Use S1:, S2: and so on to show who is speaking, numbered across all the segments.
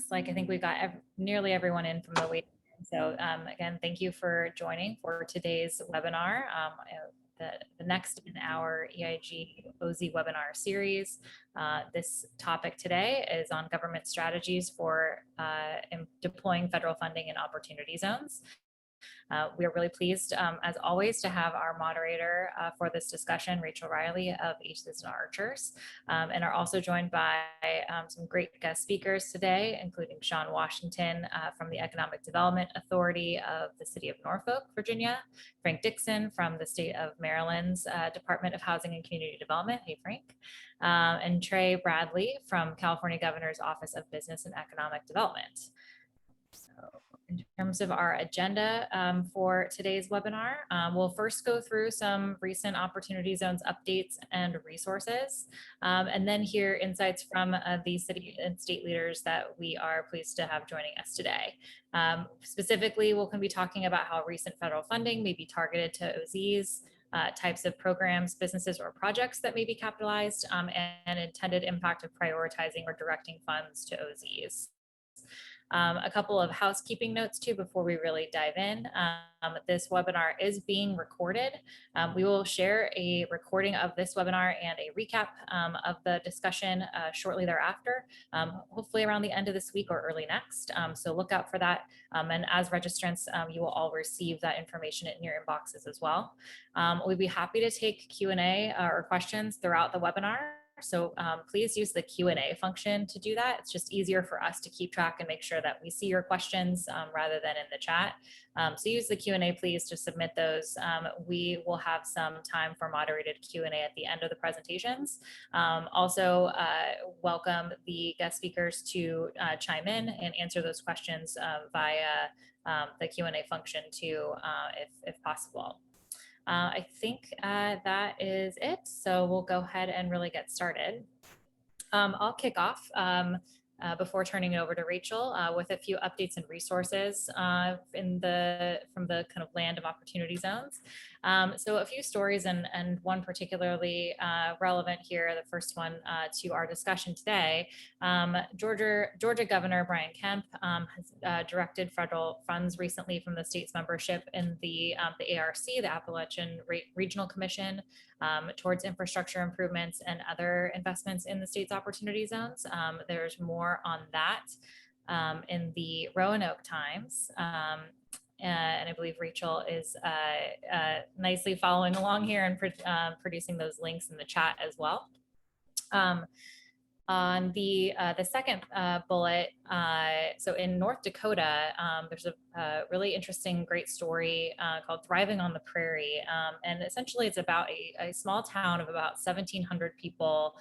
S1: looks like I think we got nearly everyone in from the waiting room. So again, thank you for joining for today's webinar, the next in our EIG OZ webinar series. This topic today is on government strategies for deploying federal funding in opportunity zones. We are really pleased, as always, to have our moderator for this discussion, Rachel Riley of Aces and Archers, and are also joined by some great guest speakers today, including Sean Washington from the Economic Development Authority of the City of Norfolk, Virginia, Frank Dixon from the State of Maryland's Department of Housing and Community Development. Hey, Frank. And Trey Bradley from California Governor's Office of Business and Economic Development. So, in terms of our agenda for today's webinar, we'll first go through some recent Opportunity Zones updates and resources, and then hear insights from the city and state leaders that we are pleased to have joining us today. Specifically, we'll be talking about how recent federal funding may be targeted to OZs, types of programs, businesses, or projects that may be capitalized, and intended impact of prioritizing or directing funds to OZs. A couple of housekeeping notes too before we really dive in. This webinar is being recorded. We will share a recording of this webinar and a recap of the discussion shortly thereafter, hopefully around the end of this week or early next. So look out for that. And as registrants, you will all receive that information in your inboxes as well. We'd be happy to take Q&A or questions throughout the webinar. So please use the Q&A function to do that. It's just easier for us to keep track and make sure that we see your questions rather than in the chat. So use the Q&A, please, to submit those. We will have some time for moderated Q&A at the end of the presentations. Also, welcome the guest speakers to chime in and answer those questions via the Q&A function too, if possible. I think that is it. So we'll go ahead and really get started. I'll kick off before turning it over to Rachel with a few updates and resources from the kind of land of opportunity zones. So a few stories and one particularly relevant here, the first one to our discussion today. Georgia Governor Brian Kemp has directed federal funds recently from the state's membership in the ARC, the Appalachian Regional Commission, towards infrastructure improvements and other investments in the state's opportunity zones. There's more on that in the Roanoke Times. And I believe Rachel is nicely following along here and producing those links in the chat as well. On the second bullet, so in North Dakota, there's a really interesting, great story called Thriving on the Prairie. And essentially it's about a small town of about 1,700 people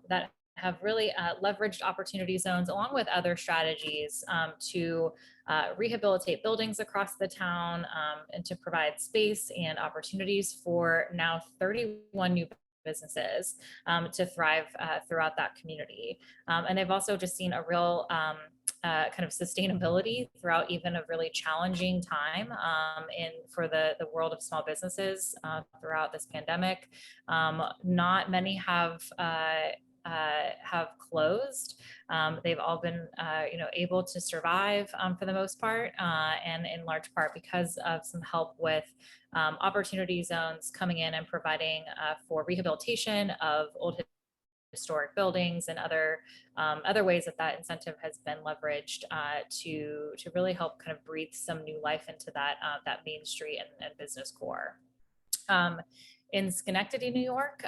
S1: that have really leveraged opportunity zones along with other strategies to rehabilitate buildings across the town and to provide space and opportunities for now 31 new businesses to thrive throughout that community. And I've also just seen a real kind of sustainability throughout even a really challenging time for the world of small businesses throughout this pandemic. Not many have closed. They've all been able to survive for the most part, and in large part because of some help with opportunity zones coming in and providing for rehabilitation of old historic buildings and other ways that incentive has been leveraged to really help kind of breathe some new life into that Main Street and business core. In Schenectady, New York,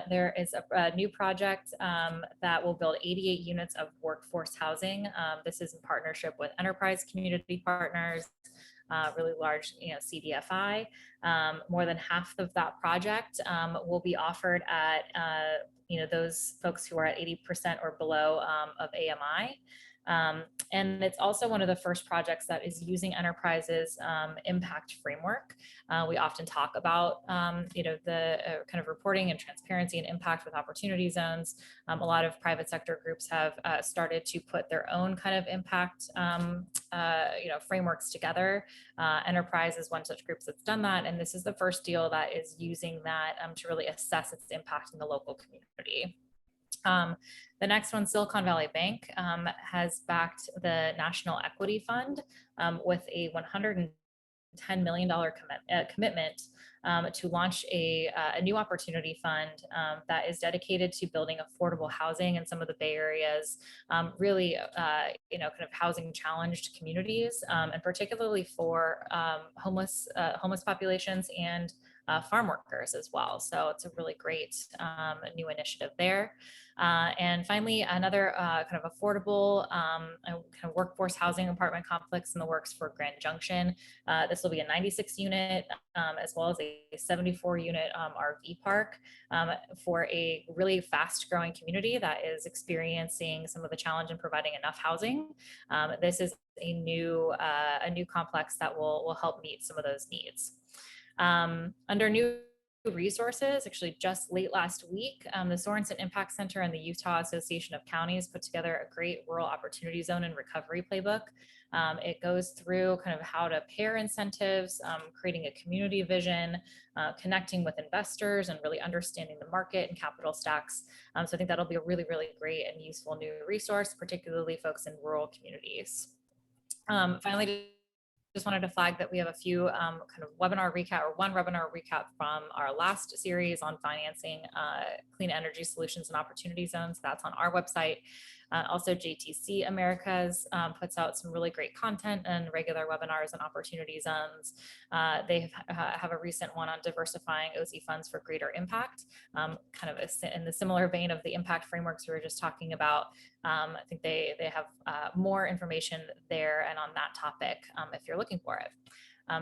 S1: there is a new project that will build 88 units of workforce housing. This is in partnership with Enterprise Community Partners, really large, CDFI. More than half of that project will be offered at those folks who are at 80% or below of AMI. And it's also one of the first projects that is using Enterprise's impact framework. We often talk about, the kind of reporting and transparency and impact with opportunity zones. A lot of private sector groups have started to put their own kind of impact, frameworks together. Enterprise is one such group that's done that. And this is the first deal that is using that to really assess its impact in the local community. The next one, Silicon Valley Bank, has backed the National Equity Fund with a $110 million commitment to launch a new opportunity fund that is dedicated to building affordable housing in some of the Bay Area's really, kind of housing challenged communities, and particularly for homeless populations and farm workers as well. So it's a really great new initiative there. And finally, another kind of affordable kind of workforce housing apartment complex in the works for Grand Junction. This will be a 96 unit as well as a 74 unit RV park for a really fast growing community that is experiencing some of the challenge in providing enough housing. This is a new complex that will help meet some of those needs. Under new resources, actually just late last week, the Sorensen Impact Center and the Utah Association of Counties put together a great rural opportunity zone and recovery playbook. It goes through kind of how to pair incentives, creating a community vision, connecting with investors, and really understanding the market and capital stacks. So I think that'll be a really, really great and useful new resource, particularly folks in rural communities. Finally, just wanted to flag that we have a few kind of webinar recap, or one webinar recap from our last series on financing clean energy solutions and opportunity zones. That's on our website. Also, JTC Americas puts out some really great content and regular webinars on opportunity zones. They have a recent one on diversifying OZ funds for greater impact, kind of in the similar vein of the impact frameworks we were just talking about. I think they have more information there and on that topic if you're looking for it.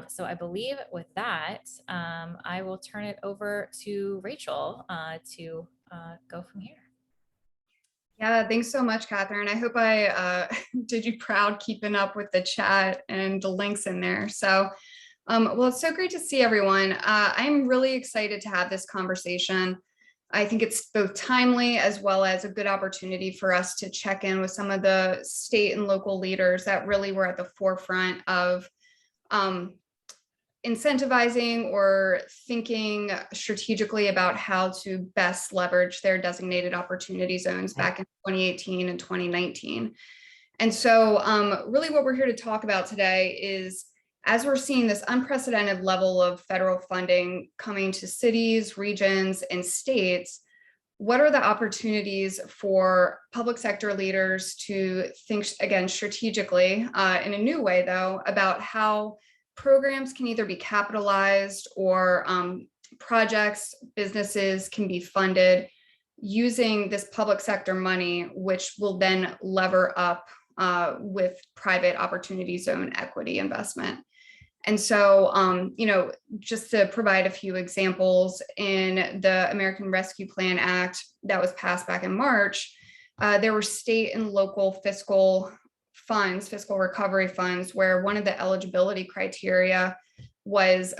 S1: So I believe with that, I will turn it over to Rachel to go from here.
S2: Yeah, thanks so much, Catherine. I hope I did you proud keeping up with the chat and the links in there. So, well, it's so great to see everyone. I'm really excited to have this conversation. I think it's both timely as well as a good opportunity for us to check in with some of the state and local leaders that really were at the forefront of incentivizing or thinking strategically about how to best leverage their designated opportunity zones back in 2018 and 2019. And so really what we're here to talk about today is, as we're seeing this unprecedented level of federal funding coming to cities, regions, and states, what are the opportunities for public sector leaders to think, again, strategically, in a new way, though, about how programs can either be capitalized or projects, businesses can be funded using this public sector money, which will then lever up with private opportunity zone equity investment. And so, just to provide a few examples, in the American Rescue Plan Act that was passed back in March, there were state and local fiscal recovery funds, where one of the eligibility criteria was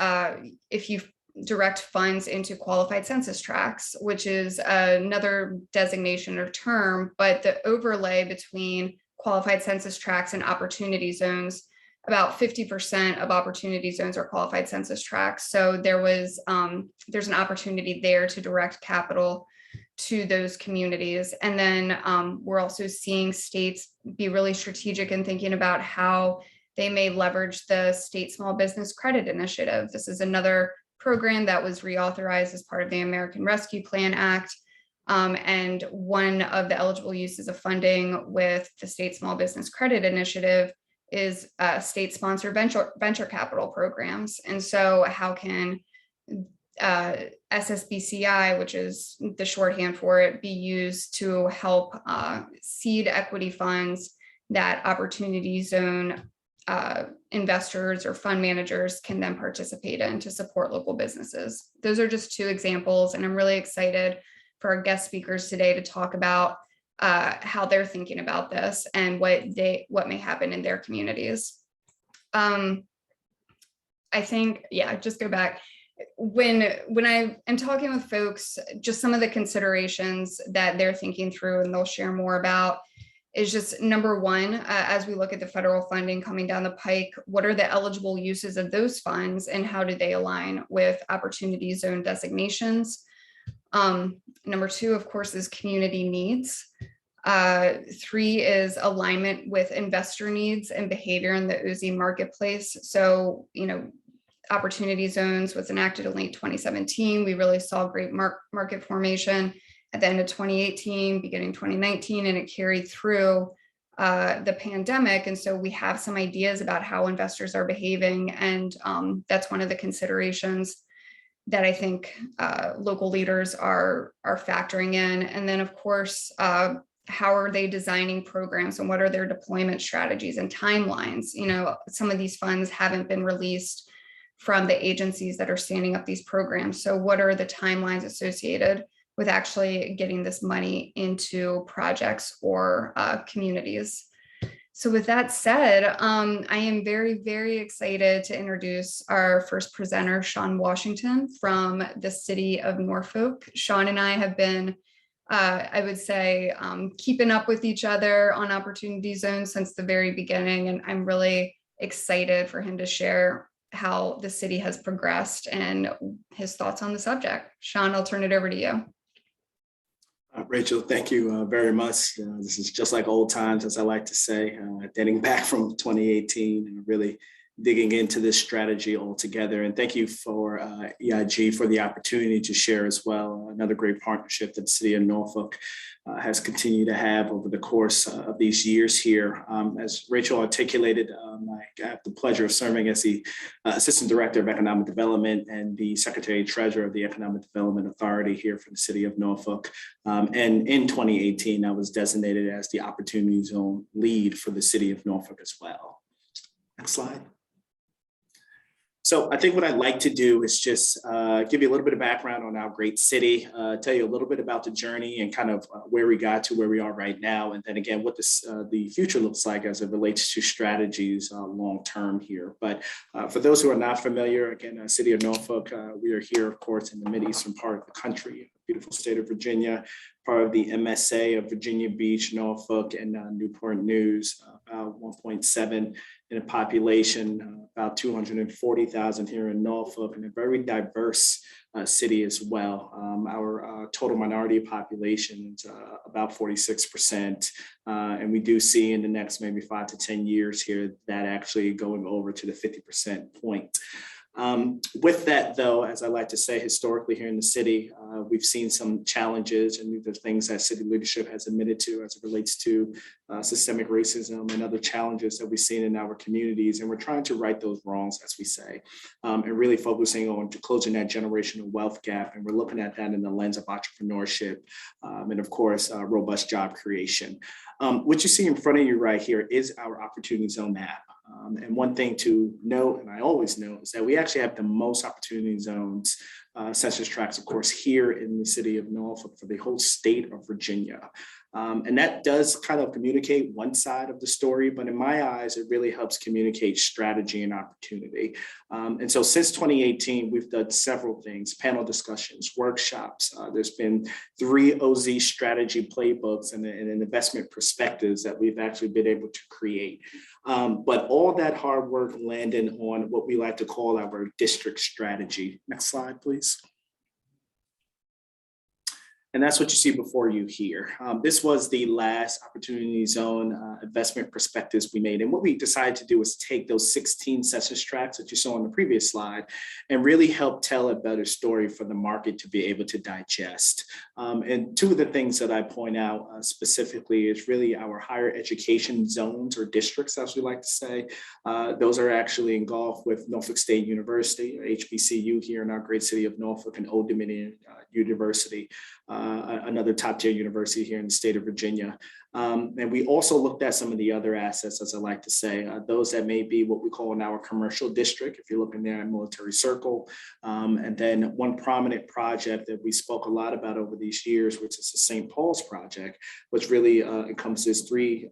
S2: if you direct funds into qualified census tracts, which is another designation or term, but the overlay between qualified census tracts and opportunity zones, about 50% of opportunity zones are qualified census tracts. So there's an opportunity there to direct capital to those communities. And then we're also seeing states be really strategic in thinking about how they may leverage the State Small Business Credit Initiative. This is another program that was reauthorized as part of the American Rescue Plan Act. And one of the eligible uses of funding with the State Small Business Credit Initiative is state-sponsored venture capital programs. And so how can SSBCI, which is the shorthand for it, be used to help seed equity funds that opportunity zone investors or fund managers can then participate in to support local businesses? Those are just two examples, and I'm really excited for our guest speakers today to talk about how they're thinking about this and what may happen in their communities. I think, just go back. When I am talking with folks, just some of the considerations that they're thinking through and they'll share more about is just number one, as we look at the federal funding coming down the pike, what are the eligible uses of those funds and how do they align with opportunity zone designations? Number 2, of course, is community needs. 3 is alignment with investor needs and behavior in the OZ marketplace. So, opportunity zones was enacted in late 2017. We really saw great market formation at the end of 2018, beginning 2019, and it carried through the pandemic. And so we have some ideas about how investors are behaving. And that's one of the considerations that I think local leaders are factoring in. And then, of course, how are they designing programs and what are their deployment strategies and timelines? Some of these funds haven't been released from the agencies that are standing up these programs. So what are the timelines associated with actually getting this money into projects or communities? So with that said, I am very, very excited to introduce our first presenter, Sean Washington from the city of Norfolk. Sean and I have been, I would say, keeping up with each other on Opportunity Zones since the very beginning. And I'm really excited for him to share how the city has progressed and his thoughts on the subject. Sean, I'll turn it over to you.
S3: Rachel, thank you very much. This is just like old times, as I like to say, dating back from 2018 and really digging into this strategy altogether. And thank you for EIG for the opportunity to share as well. Another great partnership that the city of Norfolk has continued to have over the course of these years here. As Rachel articulated, I have the pleasure of serving as the Assistant Director of Economic Development and the Secretary Treasurer of the Economic Development Authority here for the city of Norfolk. And in 2018, I was designated as the Opportunity Zone lead for the city of Norfolk as well. Next slide. So I think what I'd like to do is just give you a little bit of background on our great city, tell you a little bit about the journey and kind of where we got to where we are right now. And then again, what the future looks like as it relates to strategies long-term here. But for those who are not familiar, again, city of Norfolk, we are here, of course, in the Mideastern part of the country, beautiful state of Virginia, part of the MSA of Virginia Beach, Norfolk, and Newport News, about 1.7 in a population, about 240,000 here in Norfolk, and a very diverse city as well. Our total minority population is about 46%, and we do see in the next maybe 5 to 10 years here that actually going over to the 50% point. With that, though, as I like to say, historically here in the city, we've seen some challenges and there's things that city leadership has admitted to as it relates to systemic racism and other challenges that we've seen in our communities. And we're trying to right those wrongs, as we say, and really focusing on closing that generational wealth gap. And we're looking at that in the lens of entrepreneurship and, of course, robust job creation. What you see in front of you right here is our Opportunity Zone map. And one thing to note, and I always note, is that we actually have the most Opportunity Zones, census tracts, of course, here in the city of Norfolk for the whole state of Virginia. And that does kind of communicate one side of the story, but in my eyes, it really helps communicate strategy and opportunity. And so since 2018, we've done several things, panel discussions, workshops. There's been 3 OZ strategy playbooks and investment perspectives that we've actually been able to create. But all that hard work landed on what we like to call our district strategy. Next slide, please. And that's what you see before you here. This was the last Opportunity Zone investment perspectives we made. And what we decided to do was take those 16 census tracts that you saw on the previous slide and really help tell a better story for the market to be able to digest. And 2 of the things that I point out specifically is really our higher education zones or districts, as we like to say. Those are actually engulfed with Norfolk State University, or HBCU here in our great city of Norfolk, and Old Dominion University, another top tier university here in the state of Virginia. And we also looked at some of the other assets, as I like to say, those that may be what we call in our commercial district, if you're looking there at Military Circle. And then one prominent project that we spoke a lot about over these years, which is the St. Paul's project, which really encompasses 3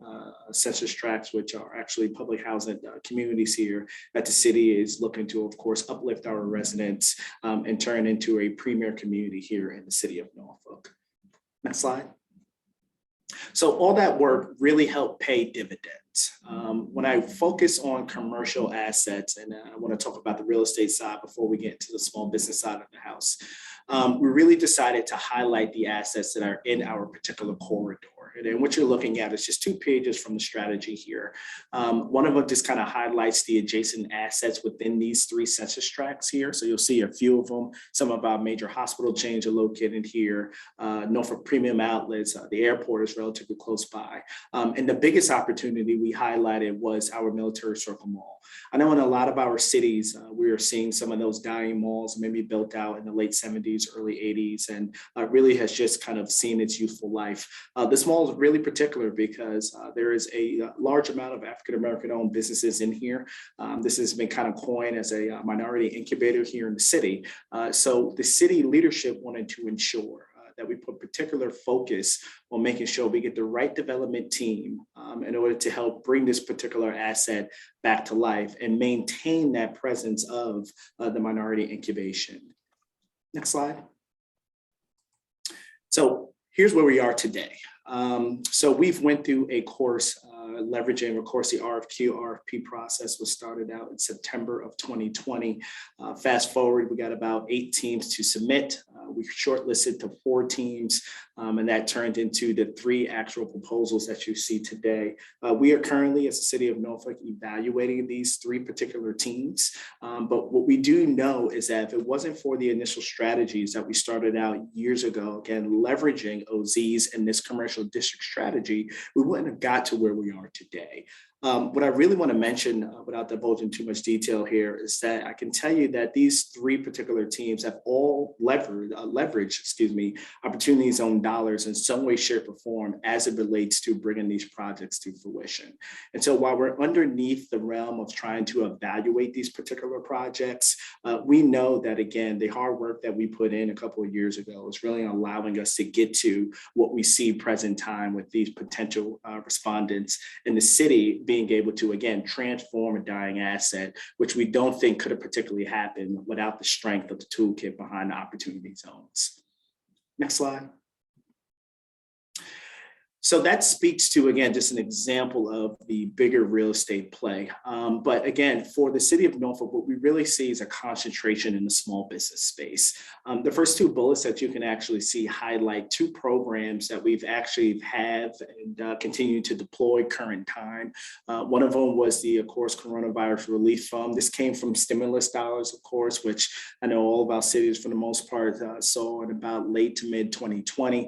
S3: census tracts, which are actually public housing communities here that the city is looking to, of course, uplift our residents and turn into a premier community here in the city of Norfolk. Next slide. So all that work really helped pay dividends. When I focus on commercial assets, and I want to talk about the real estate side before we get into the small business side of the house, we really decided to highlight the assets that are in our particular corridor. And then what you're looking at is just 2 pages from the strategy here. One of them just kind of highlights the adjacent assets within these 3 census tracts here. So you'll see a few of them. Some of our major hospital chains are located here. Norfolk Premium Outlets, the airport is relatively close by. And the biggest opportunity we highlighted was our Military Circle Mall. I know in a lot of our cities, we are seeing some of those dying malls maybe built out in the late 70s, early 80s, and really has just kind of seen its youthful life. This mall is really particular because there is a large amount of African-American owned businesses in here. This has been kind of coined as a minority incubator here in the city. So the city leadership wanted to ensure that we put particular focus on making sure we get the right development team in order to help bring this particular asset back to life and maintain that presence of the minority incubation. Next slide. So here's where we are today. So we've went through a course leveraging, of course, the RFP process was started out in September of 2020. Fast forward, we got about 8 teams to submit. We shortlisted to 4 teams, and that turned into the 3 actual proposals that you see today. We are currently, as the city of Norfolk, evaluating these 3 particular teams. But what we do know is that if it wasn't for the initial strategies that we started out years ago, again, leveraging OZs in this commercial district strategy, we wouldn't have got to where we are today. What I really want to mention, without divulging too much detail here, is that I can tell you that these 3 particular teams have all leveraged, opportunity zone dollars in some way, shape, or form as it relates to bringing these projects to fruition. And so while we're underneath the realm of trying to evaluate these particular projects, we know that, again, the hard work that we put in a couple of years ago is really allowing us to get to what we see present time with these potential respondents in the city being able to, again, transform a dying asset, which we don't think could have particularly happened without the strength of the toolkit behind the opportunity zones. Next slide. So that speaks to, again, just an example of the bigger real estate play. But again, for the city of Norfolk, what we really see is a concentration in the small business space. The first 2 bullets that you can actually see highlight 2 programs that we've actually have and continue to deploy current time. One of them was the, of course, Coronavirus Relief Fund. This came from stimulus dollars, of course, which I know all of our cities for the most part saw in about late to mid 2020.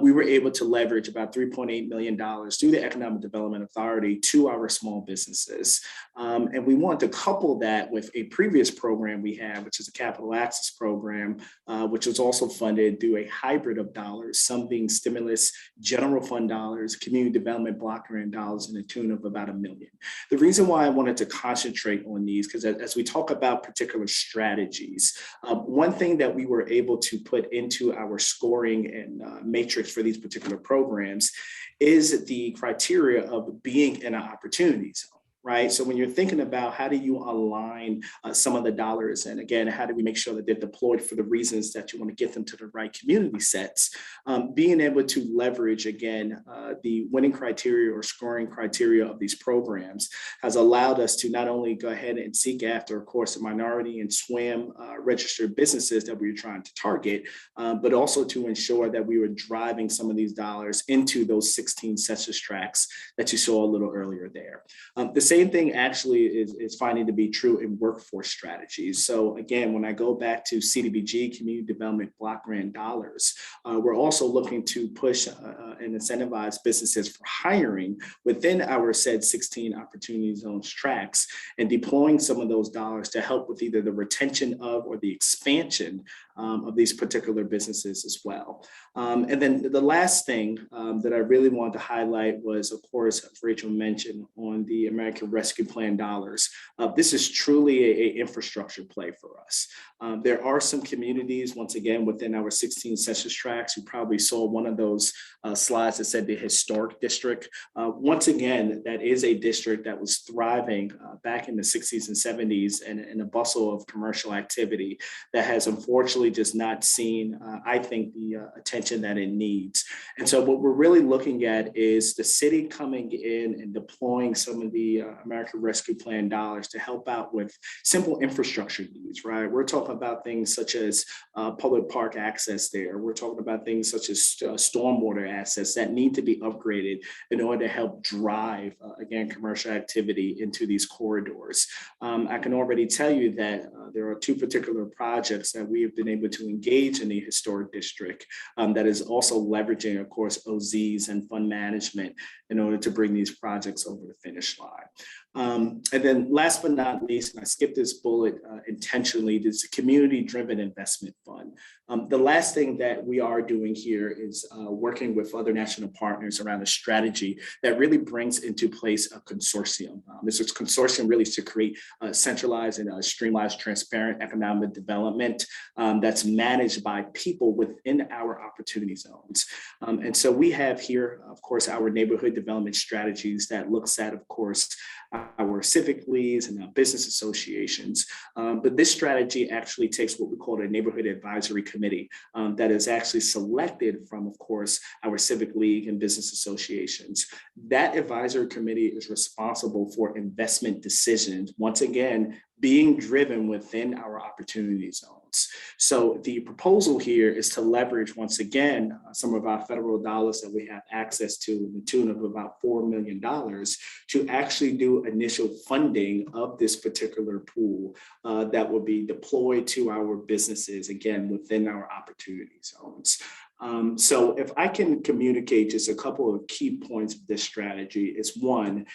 S3: We were able to leverage about $3.8 million through the Economic Development Authority to our small businesses. And we want to couple that with a previous program we had, which is a capital access program, which was also funded through a hybrid of dollars, some being stimulus, general fund dollars, community development block grant dollars in the tune of about $1 million. The reason why I wanted to concentrate on these, because as we talk about particular strategies, one thing that we were able to put into our scoring and matrix for these particular programs is the criteria of being in an opportunity zone. Right. So when you're thinking about how do you align some of the dollars, and again, how do we make sure that they're deployed for the reasons that you want to get them to the right community sets, being able to leverage, again, the winning criteria or scoring criteria of these programs has allowed us to not only go ahead and seek after, of course, the minority and SWAM registered businesses that we were trying to target, but also to ensure that we were driving some of these dollars into those 16 census tracts that you saw a little earlier there. The same thing actually is finding to be true in workforce strategies. So again, when I go back to CDBG, Community Development Block Grant dollars, we're also looking to push and incentivize businesses for hiring within our said 16 opportunity zones tracks and deploying some of those dollars to help with either the retention of or the expansion of these particular businesses as well. And then the last thing that I really wanted to highlight was, of course, as Rachel mentioned, on the American Rescue Plan dollars. This is truly an infrastructure play for us. There are some communities, once again, within our 16 census tracts. You probably saw one of those slides that said the historic district. Once again, that is a district that was thriving back in the 60s and 70s and in a bustle of commercial activity that has unfortunately unfortunately just not seen, I think, the attention that it needs. And so what we're really looking at is the city coming in and deploying some of the American Rescue Plan dollars to help out with simple infrastructure needs, right? We're talking about things such as public park access there. We're talking about things such as stormwater assets that need to be upgraded in order to help drive, again, commercial activity into these corridors. I can already tell you that there are two particular projects that we have been able to engage in the historic district that is also leveraging, of course, OZs and fund management in order to bring these projects over the finish line. And then last but not least, and I skipped this bullet intentionally, this community-driven investment fund. The last thing that we are doing here is working with other national partners around a strategy that really brings into place a consortium. This is consortium really to create centralized and streamlined, transparent economic development that's managed by people within our opportunity zones. And so we have here, of course, our neighborhood development strategies that looks at, of course, our civic leagues and our business associations. But this strategy actually takes what we call a neighborhood advisory committee that is actually selected from, of course, our civic league and business associations. That advisory committee is responsible for investment decisions, once again, being driven within our opportunity zones. So the proposal here is to leverage, once again, some of our federal dollars that we have access to in the tune of about $4 million to actually do initial funding of this particular pool that will be deployed to our businesses, again, within our opportunity zones. So if I can communicate just a couple of key points of this strategy is one,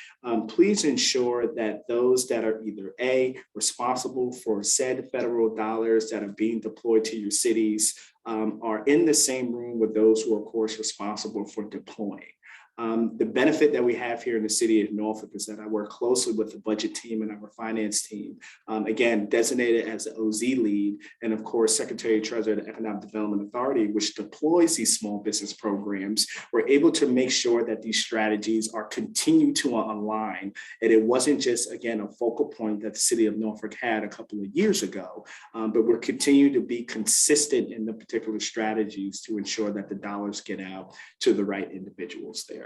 S3: please ensure that those that are either A, responsible for said federal dollars that are being deployed to your cities are in the same room with those who are, of course, responsible for deploying. The benefit that we have here in the city of Norfolk is that I work closely with the budget team and our finance team, again, designated as the OZ lead, and of course, Secretary Treasurer of the Economic Development Authority, which deploys these small business programs. We're able to make sure that these strategies are continued to align. And it wasn't just, again, a focal point that the city of Norfolk had a couple of years ago, but we're continuing to be consistent in the particular strategies to ensure that the dollars get out to the right individuals there.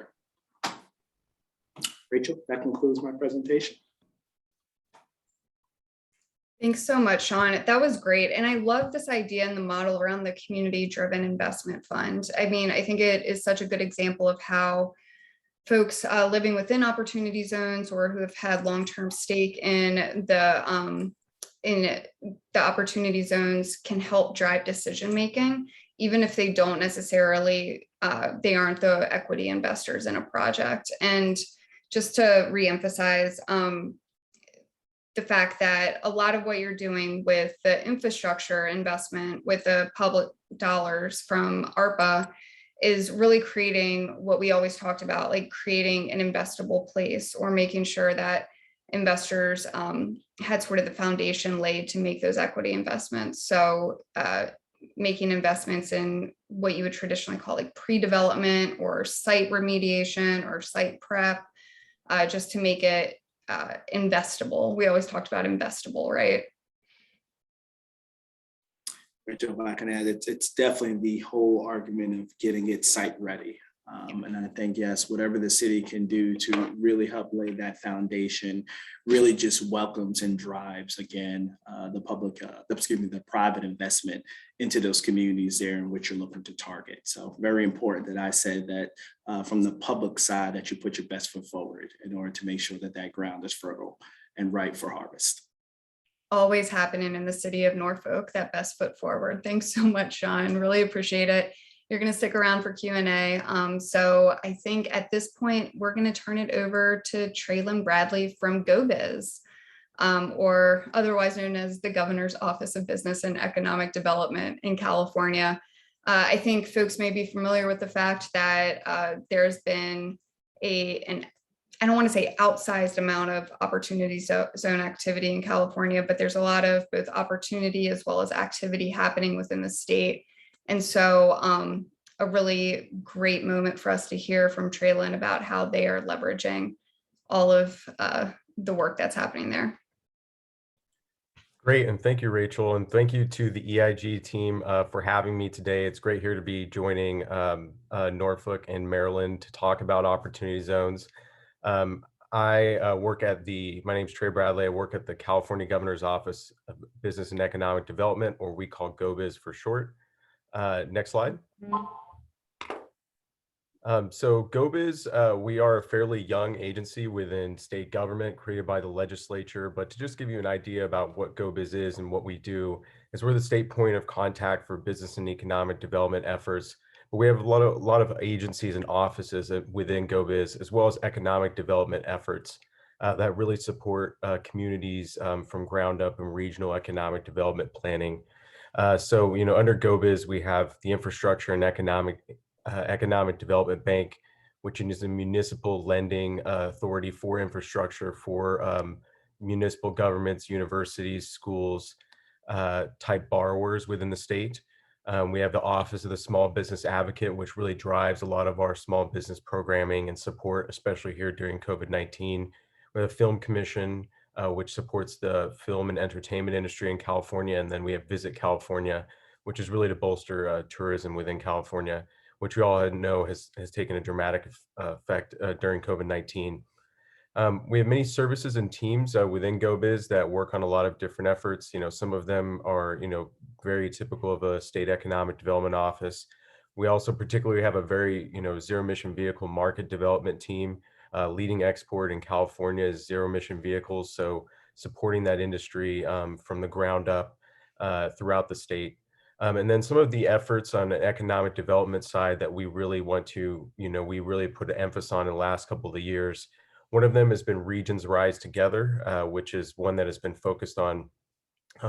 S3: Rachel, that concludes my presentation.
S2: Thanks so much, Sean. That was great. And I love this idea and the model around the community-driven investment fund. I mean, I think it is such a good example of how folks living within opportunity zones or who have had long-term stake in the opportunity zones can help drive decision-making, even if they don't necessarily, they aren't the equity investors in a project. And just to reemphasize the fact that a lot of what you're doing with the infrastructure investment with the public dollars from ARPA is really creating what we always talked about, like creating an investable place or making sure that investors had sort of the foundation laid to make those equity investments. So making investments in what you would traditionally call like pre-development or site remediation or site prep, just to make it investable. We always talked about investable, right?
S3: Rachel, if I can add, it's definitely the whole argument of getting it site ready. And I think, yes, whatever the city can do to really help lay that foundation really just welcomes and drives, again, the private investment into those communities there in which you're looking to target. So very important that I said that from the public side that you put your best foot forward in order to make sure that that ground is fertile and ripe for harvest.
S2: Always happening in the city of Norfolk, that best foot forward. Thanks so much, Sean. Really appreciate it. You're going to stick around for Q&A. So I think at this point, we're going to turn it over to Traylon Bradley from GoBiz, or otherwise known as the Governor's Office of Business and Economic Development in California. I think folks may be familiar with the fact that there's been I don't want to say outsized amount of opportunity zone activity in California, but there's a lot of both opportunity as well as activity happening within the state. And so a really great moment for us to hear from Traylon about how they are leveraging all of the work that's happening there.
S4: Great, and thank you, Rachel, and thank you to the EIG team for having me today. It's great here to be joining Norfolk and Maryland to talk about opportunity zones. Um, I work at my name's Trey Bradley. I work at the California Governor's Office of Business and Economic Development, or we call GoBiz for short. Next slide. So GoBiz, we are a fairly young agency within state government created by the legislature, but to just give you an idea about what GoBiz is and what we do, is we're the state point of contact for business and economic development efforts. But we have a lot of agencies and offices within GoBiz, as well as economic development efforts that really support communities from ground up and regional economic development planning. So, under GoBiz, we have the Infrastructure and Economic Development Bank, which is a municipal lending authority for infrastructure for municipal governments, universities, schools, type borrowers within the state. We have the Office of the Small Business Advocate, which really drives a lot of our small business programming and support, especially here during COVID-19. We have a Film Commission, which supports the film and entertainment industry in California. And then we have Visit California, which is really to bolster tourism within California, which we all know has taken a dramatic effect during COVID-19. We have many services and teams within GoBiz that work on a lot of different efforts. Some of them are, very typical of a state economic development office. We also particularly have a very, zero emission vehicle market development team. Leading export in California is zero emission vehicles. So supporting that industry from the ground up throughout the state. And then some of the efforts on the economic development side that we really want to, we really put an emphasis on in the last couple of years. One of them has been Regions Rise Together, which is one that has been focused on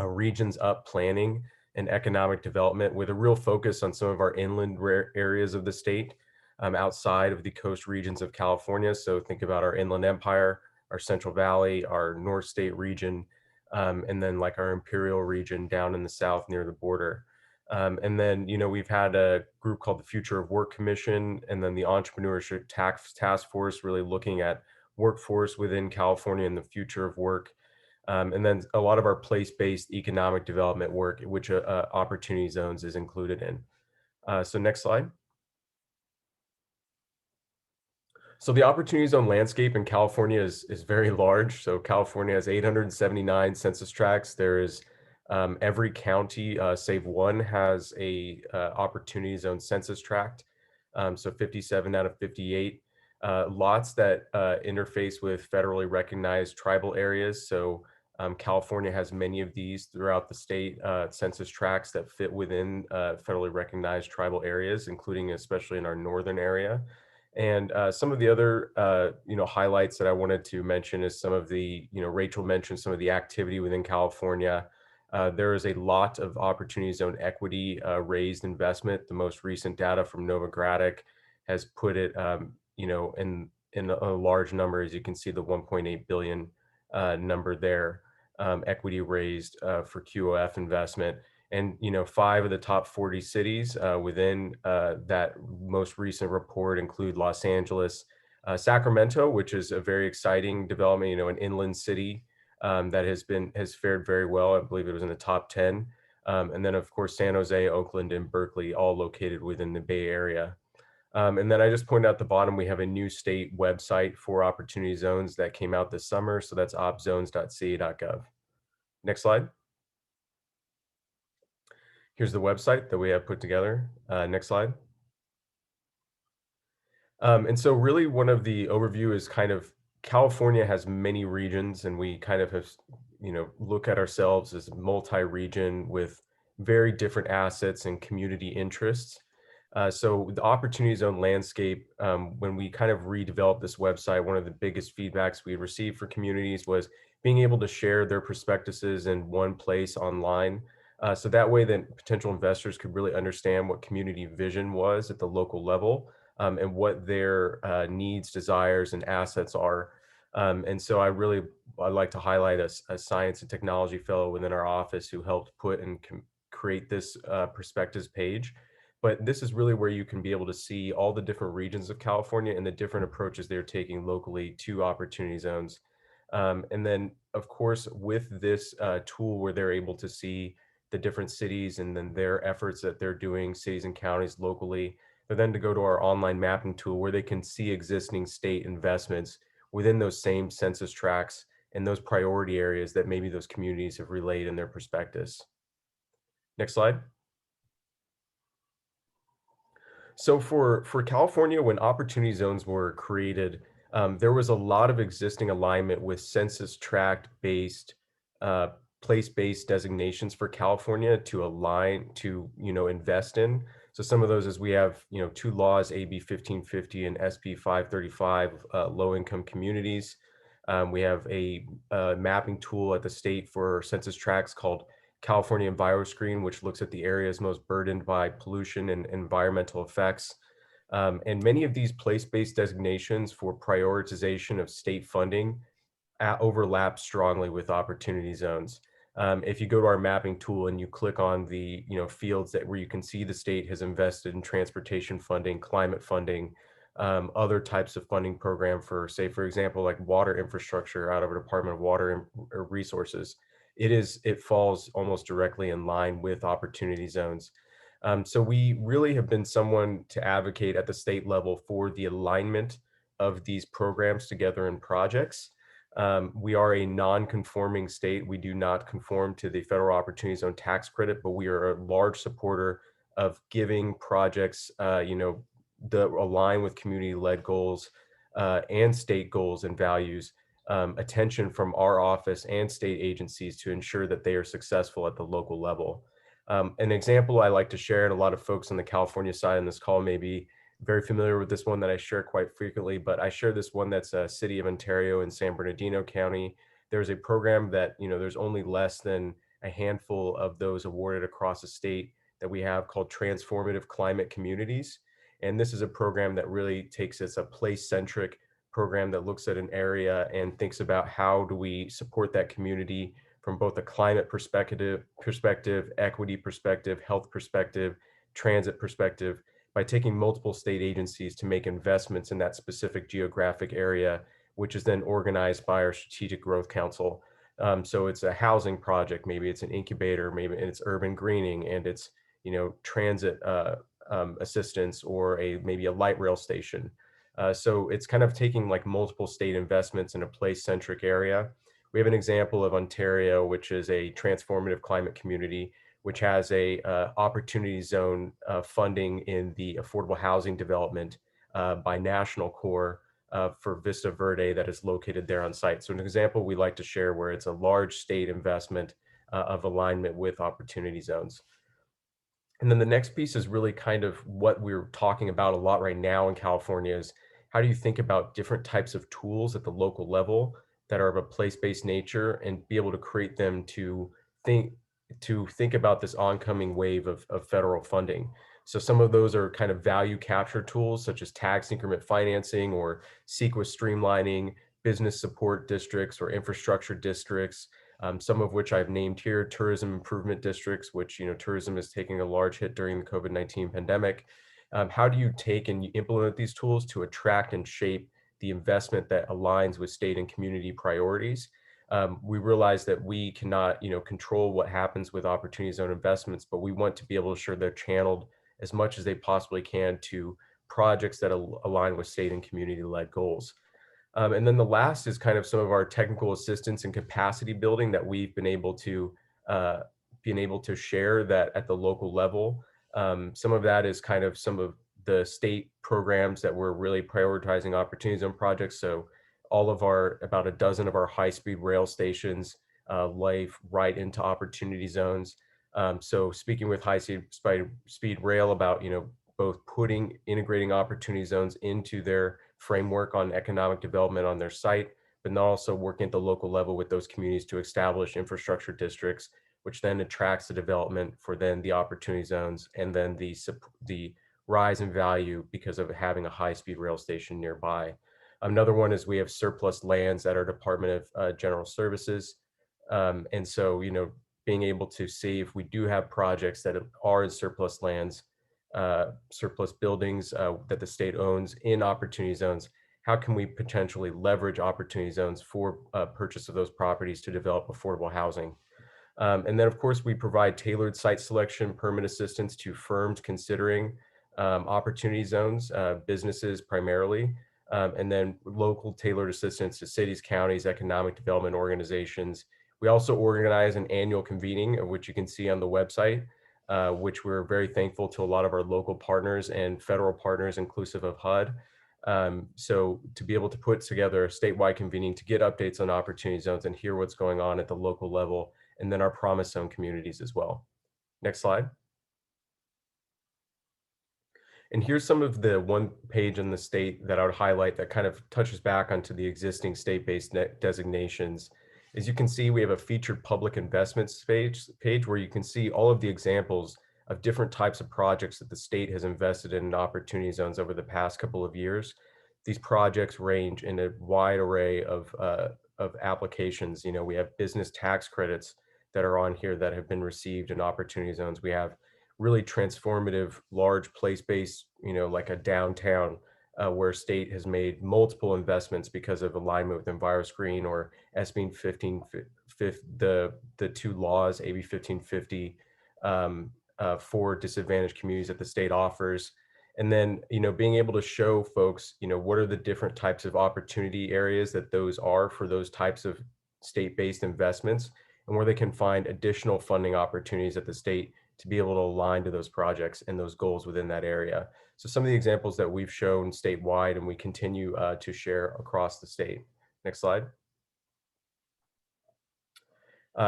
S4: regions up planning and economic development with a real focus on some of our inland areas of the state outside of the coast regions of California. So think about our Inland Empire, our Central Valley, our North State region, and then like our Imperial region down in the south near the border. And then, we've had a group called the Future of Work Commission, and then the Entrepreneurship Task Force, really looking at workforce within California and the future of work. And then a lot of our place-based economic development work, which Opportunity Zones is included in. So next slide. So the Opportunity Zone landscape in California is very large. So California has 879 census tracts. There is every county, save one, has a Opportunity Zone census tract. So 57 out of 58. Lots that interface with federally recognized tribal areas. So California has many of these throughout the state, census tracts that fit within federally recognized tribal areas, including especially in our northern area. And some of the other, highlights that I wanted to mention is some of the, Rachel mentioned some of the activity within California. There is a lot of Opportunity Zone equity raised investment. The most recent data from Novogradac has put it, in a large number. As you can see, the 1.8 billion number there, equity raised for QOF investment. And 5 of the top 40 cities within that most recent report include Los Angeles, Sacramento, which is a very exciting development. An inland city that has fared very well. I believe it was in the top 10. And then of course San Jose, Oakland, and Berkeley, all located within the Bay Area. And then I just pointed out the bottom, we have a new state website for Opportunity Zones that came out this summer. So that's opzones.ca.gov. Next slide. Here's the website that we have put together. Next slide. And so really one of the overview is kind of California has many regions, and we kind of have, look at ourselves as multi-region with very different assets and community interests. So the Opportunity Zone landscape, when we kind of redeveloped this website, one of the biggest feedbacks we received for communities was being able to share their prospectuses in one place online. So that way then potential investors could really understand what community vision was at the local level, and what their needs, desires, and assets are. And so I'd like to highlight a science and technology fellow within our office who helped put and create this perspectives page. But this is really where you can be able to see all the different regions of California and the different approaches they're taking locally to Opportunity Zones. And then of course, with this tool where they're able to see the different cities and then their efforts that they're doing, cities and counties locally, for them to go to our online mapping tool where they can see existing state investments within those same census tracts and those priority areas that maybe those communities have relayed in their prospectus. Next slide. So for California, when opportunity zones were created, there was a lot of existing alignment with census tract based, uh, place-based designations for California to align to, invest in. So some of those is we have, two laws, AB 1550 and SB 535, low-income communities. We have a mapping tool at the state for census tracts called California EnviroScreen, which looks at the areas most burdened by pollution and environmental effects. And many of these place-based designations for prioritization of state funding overlap strongly with opportunity zones. If you go to our mapping tool and you click on the fields that where you can see the state has invested in transportation funding, climate funding, other types of funding program for, say, for example, like water infrastructure out of a Department of Water Resources, it falls almost directly in line with opportunity zones. So we really have been someone to advocate at the state level for the alignment of these programs together in projects. We are a non-conforming state. We do not conform to the federal opportunity zone tax credit, but we are a large supporter of giving projects, that align with community-led goals and state goals and values, attention from our office and state agencies to ensure that they are successful at the local level. An example I like to share, and a lot of folks on the California side in this call may be very familiar with this one that I share quite frequently, but I share this one that's a City of Ontario in San Bernardino County. There's a program that, there's only less than a handful of those awarded across the state that we have called Transformative Climate Communities. And this is a program that really it's a place-centric program that looks at an area and thinks about how do we support that community from both a climate perspective, equity perspective, health perspective, transit perspective, by taking multiple state agencies to make investments in that specific geographic area, which is then organized by our Strategic Growth Council. So it's a housing project, maybe it's an incubator, maybe it's urban greening, and it's transit assistance, or maybe a light rail station. So it's kind of taking like multiple state investments in a place-centric area. We have an example of Ontario, which is a transformative climate community, which has a opportunity zone funding in the affordable housing development by National Corps for Vista Verde that is located there on site. So an example we like to share where it's a large state investment of alignment with opportunity zones. And then the next piece is really kind of what we're talking about a lot right now in California is how do you think about different types of tools at the local level that are of a place-based nature and be able to create them to think about this oncoming wave of federal funding. So some of those are kind of value capture tools such as tax increment financing or CEQA streamlining, business support districts or infrastructure districts, some of which I've named here, tourism improvement districts, which tourism is taking a large hit during the COVID-19 pandemic. How do you take and implement these tools to attract and shape the investment that aligns with state and community priorities? We realize that we cannot, control what happens with opportunity zone investments, but we want to be able to ensure they're channeled as much as they possibly can to projects that align with state and community-led goals. And then the last is kind of some of our technical assistance and capacity building that we've been able to share that at the local level. Some of that is kind of some of the state programs that we're really prioritizing opportunity zone projects. So about a dozen of our high-speed rail stations lay right into opportunity zones. So speaking with high-speed rail about, both integrating opportunity zones into their framework on economic development on their site, but not also working at the local level with those communities to establish infrastructure districts, which then attracts the development for then the opportunity zones and then the rise in value because of having a high-speed rail station nearby. Another one is we have surplus lands at our Department of General Services. And so, being able to see if we do have projects that are in surplus lands, surplus buildings that the state owns in opportunity zones, how can we potentially leverage opportunity zones for purchase of those properties to develop affordable housing. And then, of course, we provide tailored site selection permit assistance to firms considering opportunity zones, businesses primarily, and then local tailored assistance to cities, counties, economic development organizations. We also organize an annual convening, of which you can see on the website, which we're very thankful to a lot of our local partners and federal partners, inclusive of HUD. So to be able to put together a statewide convening to get updates on opportunity zones and hear what's going on at the local level, and then our promise zone communities as well. Next slide. And here's some of the one page in the state that I would highlight that kind of touches back onto the existing state-based designations. As you can see, we have a featured public investments page where you can see all of the examples of different types of projects that the state has invested in opportunity zones over the past couple of years. These projects range in a wide array of applications. You know, we have business tax credits that are on here that have been received in opportunity zones. We have really transformative, large place-based, you know, like a downtown where state has made multiple investments because of alignment with EnviroScreen or SB 1550, the two laws, AB 1550 for disadvantaged communities that the state offers. And then, you know, being able to show folks, you know, what are the different types of opportunity areas that those are for those types of state-based investments, and where they can find additional funding opportunities at the state to be able to align to those projects and those goals within that area. So some of the examples that we've shown statewide and we continue to share across the state. Next slide.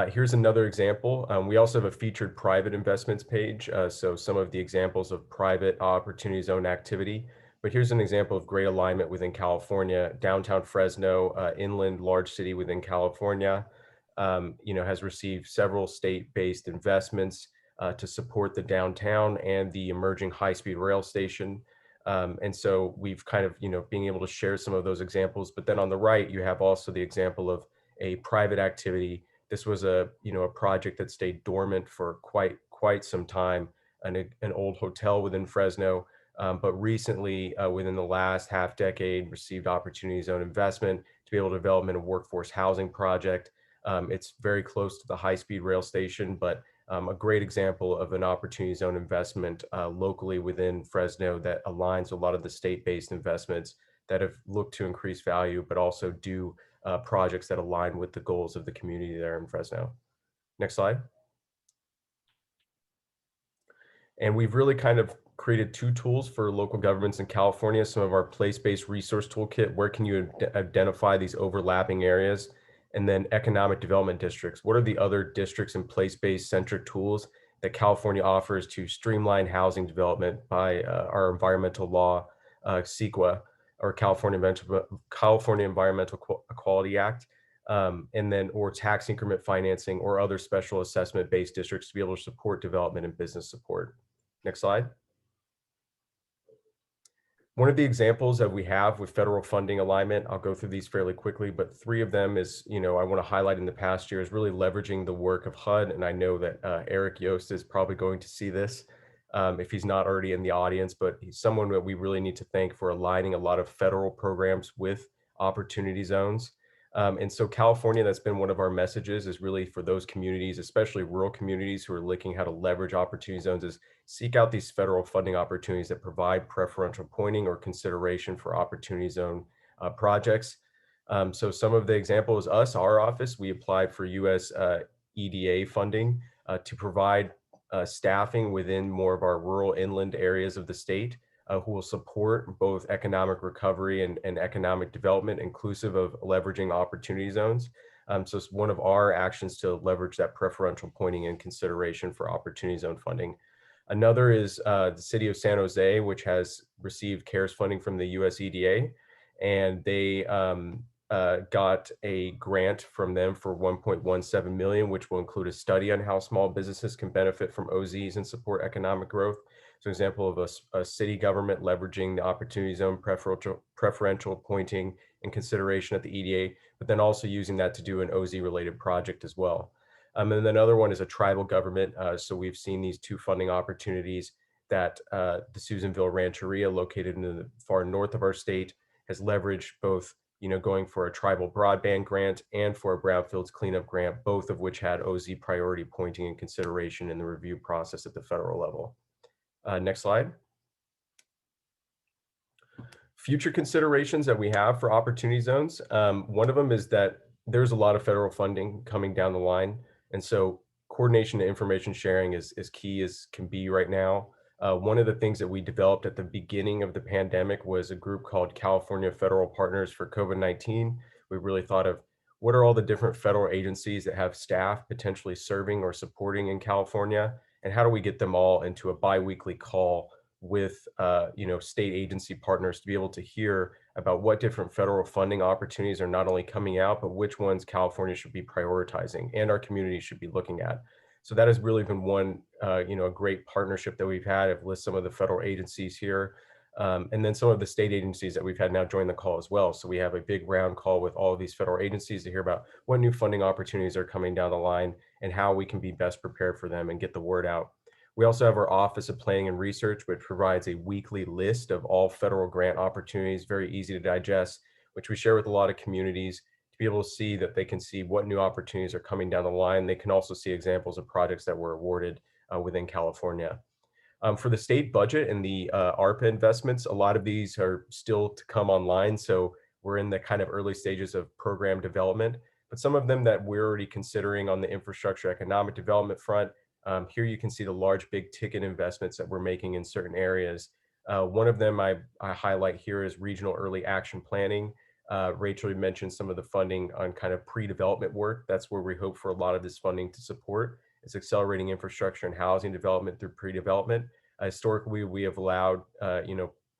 S4: Here's another example. We also have a featured private investments page. So some of the examples of private opportunity zone activity. But here's an example of great alignment within California. Downtown Fresno, inland large city within California, you know, has received several state-based investments to support the downtown and the emerging high-speed rail station. And so we've kind of, you know, being able to share some of those examples. But then on the right, you have also the example of a private activity. This was a, you know, a project that stayed dormant for quite some time, an old hotel within Fresno, but recently, within the last half decade, received opportunity zone investment to be able to develop a workforce housing project. It's very close to the high-speed rail station, but a great example of an opportunity zone investment locally within Fresno that aligns a lot of the state-based investments that have looked to increase value, but also do projects that align with the goals of the community there in Fresno. Next slide. And we've really kind of created two tools for local governments in California, some of our place-based resource toolkit. Where can you identify these overlapping areas? And then economic development districts. What are the other districts and place-based centric tools that California offers to streamline housing development by our environmental law, CEQA, or California Environmental Equality Act, and then or tax increment financing or other special assessment-based districts to be able to support development and business support. Next slide. One of the examples that we have with federal funding alignment, I'll go through these fairly quickly, but three of them is, you know, I want to highlight in the past year is really leveraging the work of HUD. And I know that Eric Yost is probably going to see this if he's not already in the audience, but he's someone that we really need to thank for aligning a lot of federal programs with opportunity zones. And so California, that's been one of our messages, is really for those communities, especially rural communities who are looking how to leverage opportunity zones, is seek out these federal funding opportunities that provide preferential pointing or consideration for opportunity zone projects. So some of the examples, our office, we applied for US EDA funding to provide staffing within more of our rural inland areas of the state. Who will support both economic recovery and economic development, inclusive of leveraging opportunity zones. So it's one of our actions to leverage that preferential pointing and consideration for opportunity zone funding. Another is the city of San Jose, which has received CARES funding from the US EDA, and they got a grant from them for $1.17 million, which will include a study on how small businesses can benefit from OZs and support economic growth. So an example of a city government leveraging the opportunity zone preferential pointing and consideration at the EDA, but then also using that to do an OZ related project as well. And then another one is a tribal government. So we've seen these two funding opportunities that the Susanville Rancheria, located in the far north of our state, has leveraged both, going for a tribal broadband grant and for a brownfields cleanup grant, both of which had OZ priority pointing in consideration in the review process at the federal level. Next slide. Future considerations that we have for opportunity zones. One of them is that there's a lot of federal funding coming down the line. And so coordination and information sharing is key as can be right now. One of the things that we developed at the beginning of the pandemic was a group called California Federal Partners for COVID-19. We really thought of what are all the different federal agencies that have staff potentially serving or supporting in California, and how do we get them all into a bi-weekly call with state agency partners to be able to hear about what different federal funding opportunities are not only coming out, but which ones California should be prioritizing and our community should be looking at. So that has really been one, a great partnership that we've had with some of the federal agencies here. And then some of the state agencies that we've had now join the call as well. So we have a big round call with all of these federal agencies to hear about what new funding opportunities are coming down the line and how we can be best prepared for them and get the word out. We also have our Office of Planning and Research, which provides a weekly list of all federal grant opportunities, very easy to digest, which we share with a lot of communities to be able to see that they can see what new opportunities are coming down the line. They can also see examples of projects that were awarded within California. For the state budget and the ARPA investments, a lot of these are still to come online. So we're in the kind of early stages of program development, but some of them that we're already considering on the infrastructure economic development front. Here you can see the large big ticket investments that we're making in certain areas. One of them I highlight here is regional early action planning. Rachel, you mentioned some of the funding on kind of pre-development work. That's where we hope for a lot of this funding to support. It's accelerating infrastructure and housing development through pre-development. Historically, we have allowed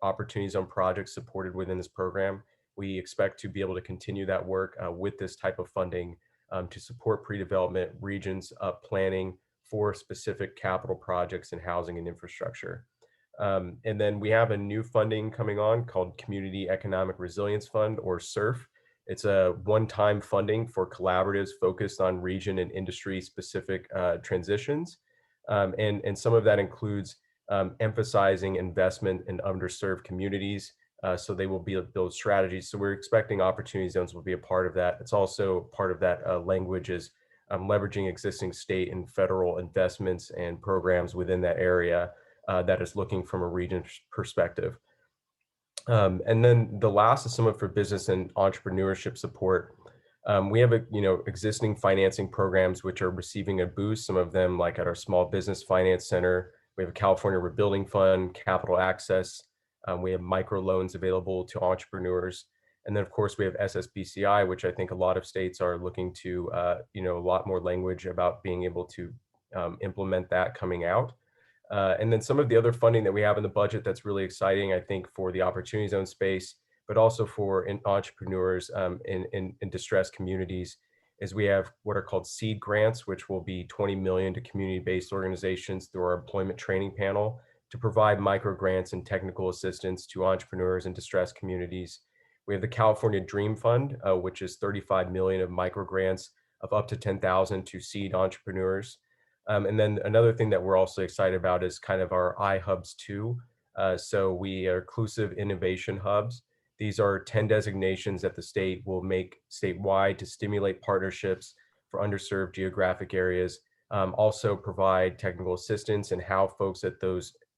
S4: opportunities on projects supported within this program. We expect to be able to continue that work with this type of funding to support pre-development regions planning for specific capital projects in housing and infrastructure. And then we have a new funding coming on called Community Economic Resilience Fund, or SURF. It's a one-time funding for collaboratives focused on region and industry specific transitions. And some of that includes emphasizing investment in underserved communities. So they will build strategies. So we're expecting opportunity zones will be a part of that. It's also part of that language is leveraging existing state and federal investments and programs within that area that is looking from a region perspective. And then the last is somewhat for business and entrepreneurship support. We have existing financing programs which are receiving a boost, some of them like at our Small Business Finance Center. We have a California Rebuilding Fund, Capital Access. We have microloans available to entrepreneurs. And then, of course, we have SSBCI, which I think a lot of states are looking to, a lot more language about being able to implement that coming out. And then some of the other funding that we have in the budget that's really exciting, I think, for the opportunity zone space, but also for entrepreneurs in distressed communities, is we have what are called seed grants, which will be $20 million to community-based organizations through our employment training panel to provide micro grants and technical assistance to entrepreneurs in distressed communities. We have the California Dream Fund, which is $35 million of micro grants of up to $10,000 to seed entrepreneurs. And then another thing that we're also excited about is kind of our iHubs 2. So we are inclusive innovation hubs. These are 10 designations that the state will make statewide to stimulate partnerships for underserved geographic areas. Also provide technical assistance and how folks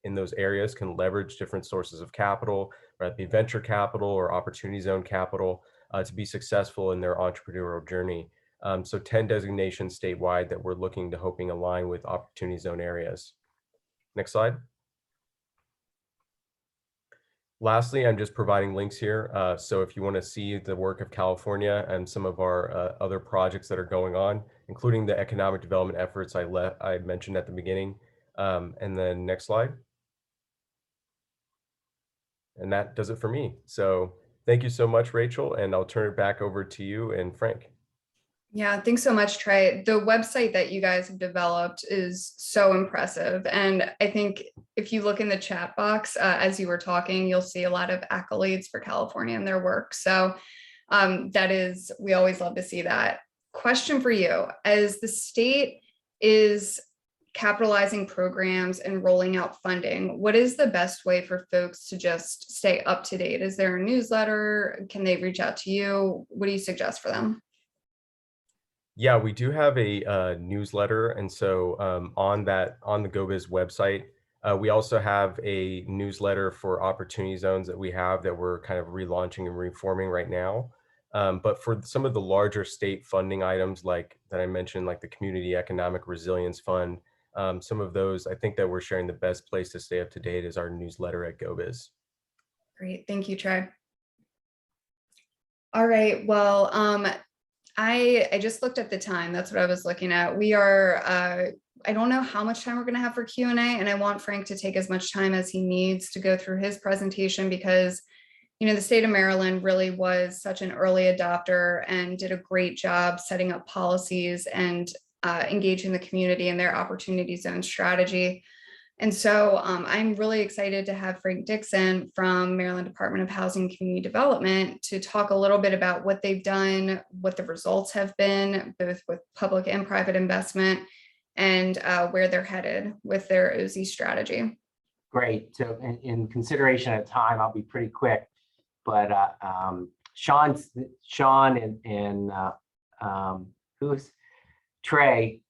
S4: in those areas can leverage different sources of capital, whether it be venture capital or opportunity zone capital, to be successful in their entrepreneurial journey. So 10 designations statewide that we're hoping align with opportunity zone areas. Next slide. Lastly, I'm just providing links here. So if you want to see the work of California and some of our other projects that are going on, including the economic development efforts I mentioned at the beginning. And then next slide. And that does it for me. So thank you so much, Rachel, and I'll turn it back over to you and Frank.
S2: Yeah, thanks so much, Trey. The website that you guys have developed is so impressive. And I think if you look in the chat box, as you were talking, you'll see a lot of accolades for California and their work. So we always love to see that. Question for you, as the state is capitalizing programs and rolling out funding, what is the best way for folks to just stay up to date? Is there a newsletter? Can they reach out to you? What do you suggest for them?
S4: Yeah, we do have a newsletter, and so on the GoBiz website, we also have a newsletter for opportunity zones that we have that we're kind of relaunching and reforming right now. But for some of the larger state funding items, like that I mentioned, like the Community Economic Resilience Fund, some of those, I think that we're sharing the best place to stay up to date is our newsletter at GoBiz.
S2: Great, thank you, Trey. All right, well, I just looked at the time. That's what I was looking at. We are, I don't know how much time we're going to have for Q&A, and I want Frank to take as much time as he needs to go through his presentation because, you know, the state of Maryland really was such an early adopter and did a great job setting up policies and engaging the community in their opportunity zone strategy. And so I'm really excited to have Frank Dixon from Maryland Department of Housing and Community Development to talk a little bit about what they've done, what the results have been, both with public and private investment, and where they're headed with their OZ strategy.
S5: Great. So in consideration of time, I'll be pretty quick. But Sean and who's Trey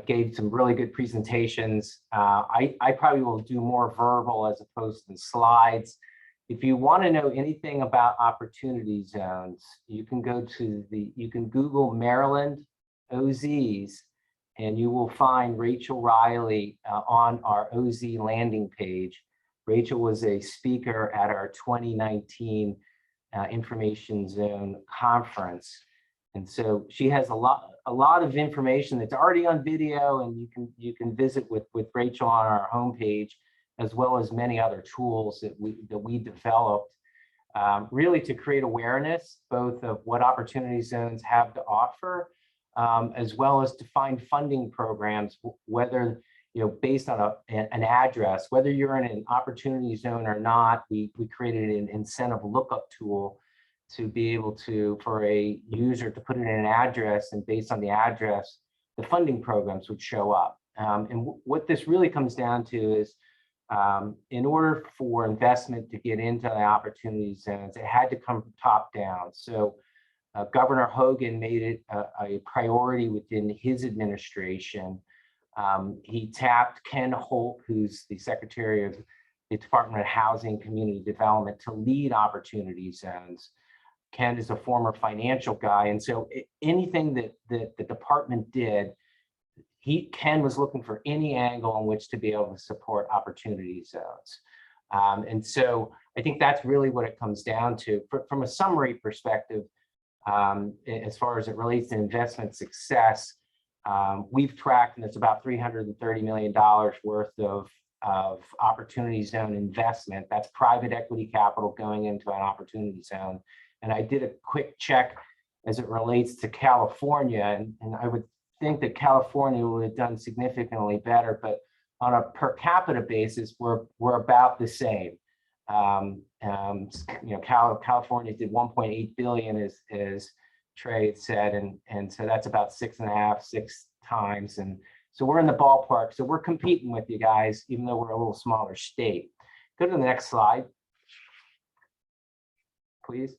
S5: gave some really good presentations. I probably will do more verbal as opposed to slides. If you want to know anything about opportunity zones, you can go to you can Google Maryland OZs, and you will find Rachel Riley on our OZ landing page. Rachel was a speaker at our 2019 Information Zone Conference. And so she has a lot of information that's already on video, and you can visit with Rachel on our homepage, as well as many other tools that we developed really to create awareness both of what opportunity zones have to offer, as well as to find funding programs, whether based on an address, whether you're in an opportunity zone or not. We created an incentive lookup tool to be able to, for a user to put in an address, and based on the address, the funding programs would show up. And what this really comes down to is, in order for investment to get into the opportunity zones, it had to come from top down. So Governor Hogan made it a priority within his administration. He tapped Ken Holt, who's the Secretary of the Department of Housing and Community Development, to lead opportunity zones. Ken is a former financial guy, and so anything that the department did, Ken was looking for any angle in which to be able to support opportunity zones. And so I think that's really what it comes down to. From a summary perspective, as far as it relates to investment success, we've tracked, and it's about $330 million worth of opportunity zone investment. That's private equity capital going into an opportunity zone. And I did a quick check as it relates to California, and I would think that California would have done significantly better, but on a per capita basis, we're about the same. California did 1.8 billion, as Trey had said, and so that's about 6 times, and so we're in the ballpark. So we're competing with you guys, even though we're a little smaller state. Go to the next slide, please,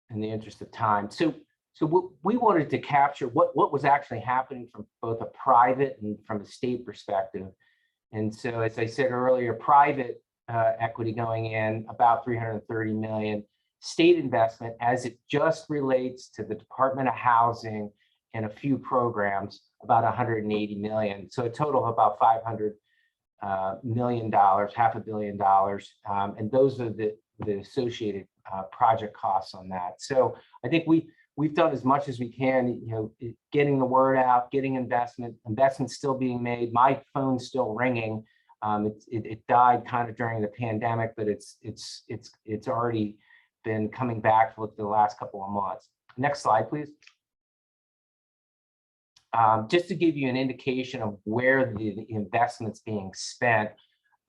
S5: in the interest of time. So we wanted to capture what was actually happening from both a private and from a state perspective. And so, as I said earlier, private equity going in about 330 million, state investment as it just relates to the Department of Housing and a few programs, about 180 million. So a total of about $500 million, $500 million. And those are the associated project costs on that. So I think we've done as much as we can, getting the word out, getting investment still being made. My phone's still ringing. It died kind of during the pandemic, but it's already been coming back for the last couple of months. Next slide, please. Just to give you an indication of where the investment's being spent,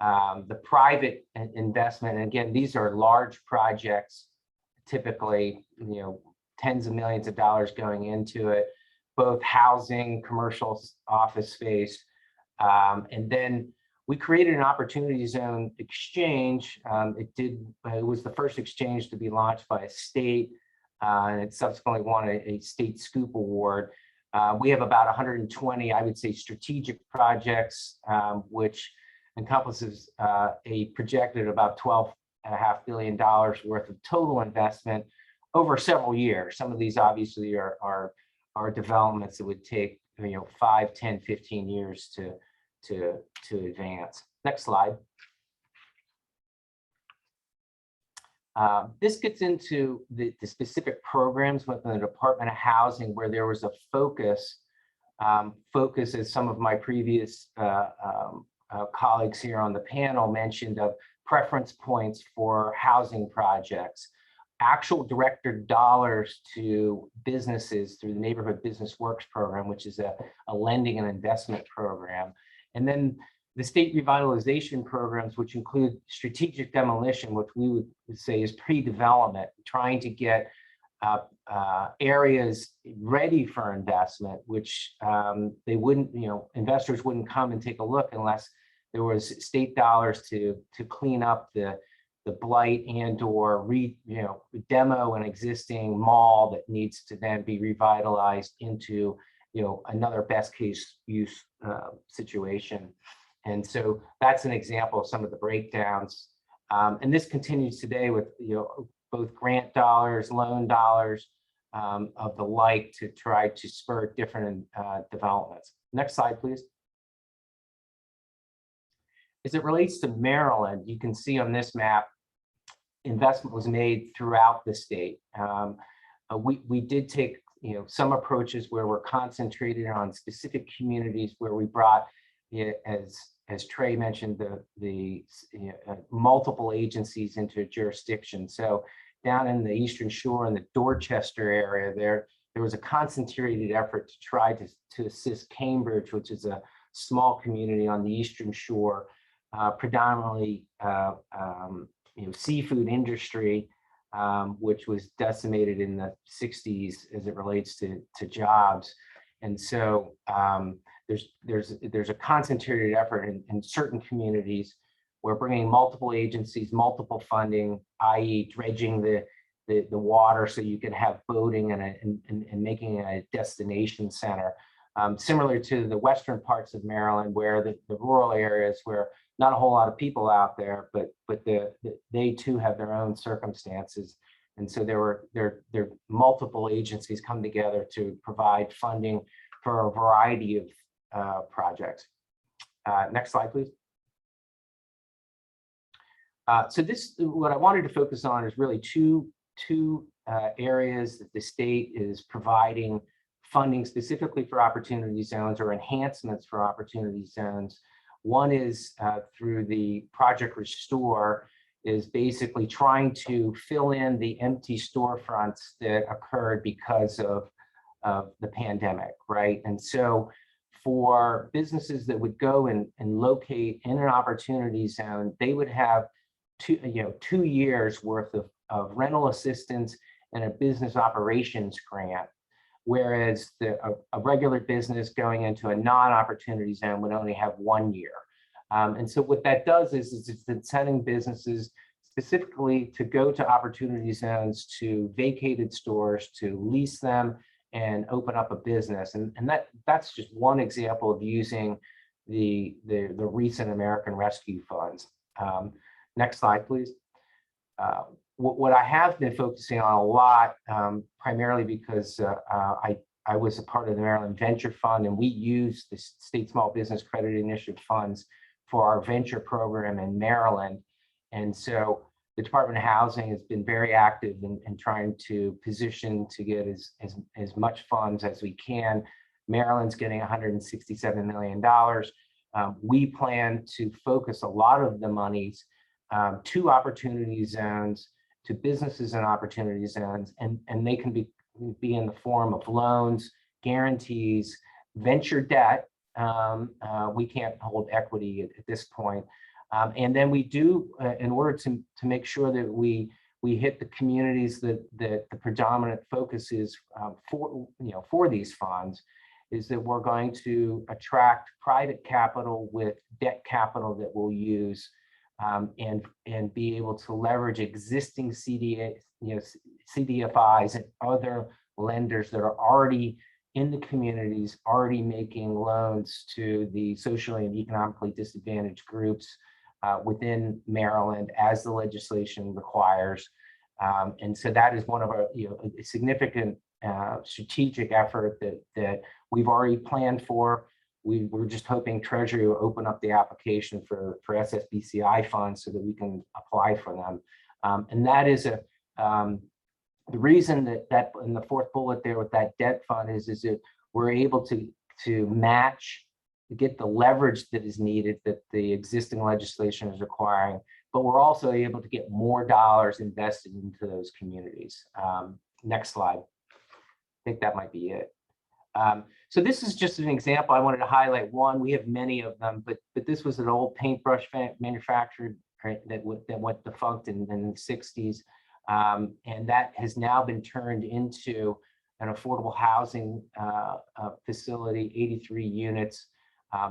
S5: the private investment, and again, these are large projects, typically, tens of millions of dollars going into it. both housing, commercial office space. And then we created an opportunity zone exchange. It was the first exchange to be launched by a state, and it subsequently won a state scoop award. We have about 120, I would say, strategic projects, which encompasses a projected about $12.5 billion worth of total investment over several years. Some of these obviously are developments that would take 5, 10, 15 years to advance. Next slide. This gets into the specific programs within the Department of Housing where there was a focus as some of my previous colleagues here on the panel mentioned, of preference points for housing projects, actual directed dollars to businesses through the Neighborhood Business Works program, which is a lending and investment program. And then the state revitalization programs, which include strategic demolition, which we would say is pre-development, trying to get areas ready for investment, which they wouldn't, investors wouldn't come and take a look unless there was state dollars to clean up the blight and or demo an existing mall that needs to then be revitalized into another best case use situation. And so that's an example of some of the breakdowns. And this continues today with both grant dollars, loan dollars, of the like, to try to spur different developments. Next slide, please. As it relates to Maryland, you can see on this map, investment was made throughout the state. We did take some approaches where we're concentrated on specific communities where we brought, as Trey mentioned, the multiple agencies into a jurisdiction. So down in the Eastern Shore in the Dorchester area, there was a concentrated effort to try to assist Cambridge, which is a small community on the Eastern Shore, predominantly seafood industry, which was decimated in the 60s as it relates to jobs. And so there's a concentrated effort in certain communities. We're bringing multiple agencies, multiple funding, i.e. dredging the water so you can have boating and making it a destination center. Similar to the western parts of Maryland, where the rural areas where not a whole lot of people out there, but they too have their own circumstances. And so there were multiple agencies come together to provide funding for a variety of projects. Next slide, please. So what I wanted to focus on is really two areas that the state is providing funding specifically for opportunity zones or enhancements for opportunity zones. One is through the Project Restore, is basically trying to fill in the empty storefronts that occurred because of the pandemic, right? And so for businesses that would go and locate in an opportunity zone, they would have 2 years worth of rental assistance and a business operations grant. Whereas a regular business going into a non-opportunity zone would only have 1 year. And so what that does is it's incenting businesses specifically to go to opportunity zones, to vacated stores, to lease them and open up a business. And that's just one example of using the recent American Rescue Funds. Next slide, please. What I have been focusing on a lot, primarily because I was a part of the Maryland Venture Fund, and we use the State Small Business Credit Initiative funds for our venture program in Maryland. And so the Department of Housing has been very active in trying to position to get as much funds as we can. Maryland's getting $167 million. We plan to focus a lot of the monies to opportunity zones, to businesses in opportunity zones, and they can be in the form of loans, guarantees, venture debt. We can't hold equity at this point. And then we do, in order to make sure that we we hit the communities that the predominant focus is for these funds, is that we're going to attract private capital with debt capital that we'll use and be able to leverage existing CDFIs and other lenders that are already in the communities, already making loans to the socially and economically disadvantaged groups within Maryland as the legislation requires. And so that is one of our a significant strategic effort that we've already planned for. We're just hoping Treasury will open up the application for SSBCI funds so that we can apply for them. And that is the reason that in the fourth bullet there with that debt fund is that we're able to match, get the leverage that is needed that the existing legislation is requiring, but we're also able to get more dollars invested into those communities. Next slide. I think that might be it. So this is just an example. I wanted to highlight one. We have many of them, but this was an old paintbrush manufactured, right, that went defunct in the 60s. And that has now been turned into an affordable housing facility, 83 units.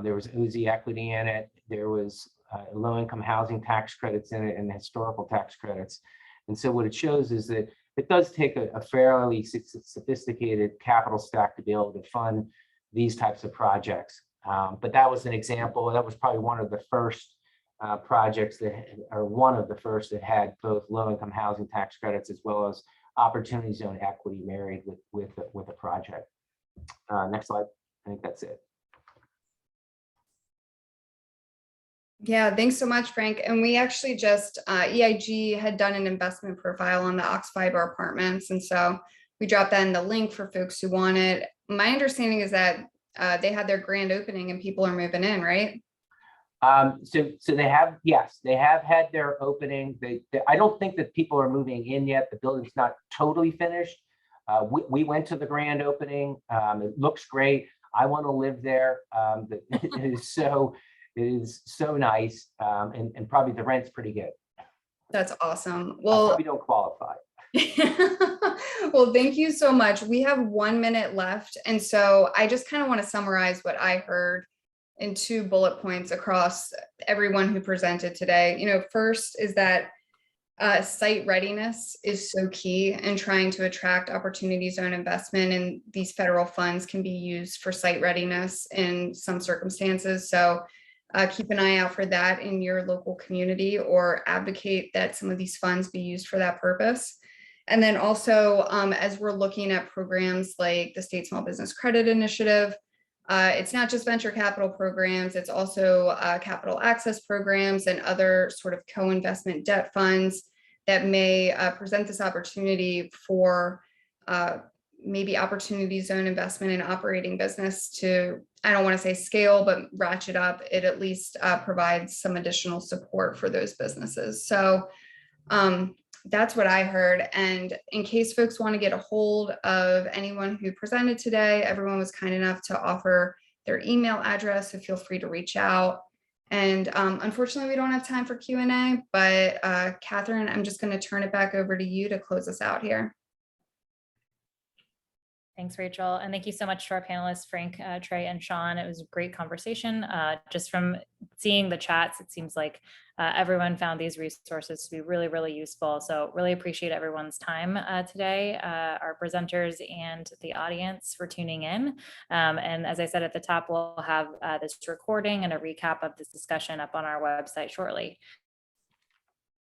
S5: There was OZ equity in it. There was low-income housing tax credits in it and historical tax credits. And so what it shows is that it does take a fairly sophisticated capital stack to be able to fund these types of projects. But that was an example. That was probably one of the first projects one of the first that had both low-income housing tax credits as well as opportunity zone equity married with a project. Next slide. I think that's it.
S2: Yeah, thanks so much, Frank. And we actually just, EIG had done an investment profile on the Ox Fiber apartments. And so we dropped that in the link for folks who want it. My understanding is that they had their grand opening and people are moving in, right?
S5: So they have, yes, they have had their opening. I don't think that people are moving in yet. The building's not totally finished. We went to the grand opening. It looks great. I want to live there. It is so nice, and probably the rent's pretty good.
S2: That's awesome.
S5: I
S2: Well,
S5: probably don't qualify.
S2: well, thank you so much. We have 1 minute left. And so I just kind of want to summarize what I heard in 2 bullet points across everyone who presented today. First is that site readiness is so key in trying to attract opportunity zone investment, and these federal funds can be used for site readiness in some circumstances. So keep an eye out for that in your local community, or advocate that some of these funds be used for that purpose. And then also, as we're looking at programs like the State Small Business Credit Initiative, it's not just venture capital programs, it's also capital access programs and other sort of co-investment debt funds that may present this opportunity for maybe opportunity zone investment in operating business to, I don't want to say scale, but ratchet up. It at least provides some additional support for those businesses. So that's what I heard. And in case folks want to get a hold of anyone who presented today, everyone was kind enough to offer their email address, so feel free to reach out. And unfortunately, we don't have time for Q&A, but Catherine, I'm just going to turn it back over to you to close us out here.
S1: Thanks, Rachel. And thank you so much to our panelists, Frank, Trey, and Sean. It was a great conversation. Just from seeing the chats, it seems like everyone found these resources to be really, really useful. So really appreciate everyone's time today, our presenters and the audience for tuning in. And as I said at the top, we'll have this recording and a recap of this discussion up on our website shortly.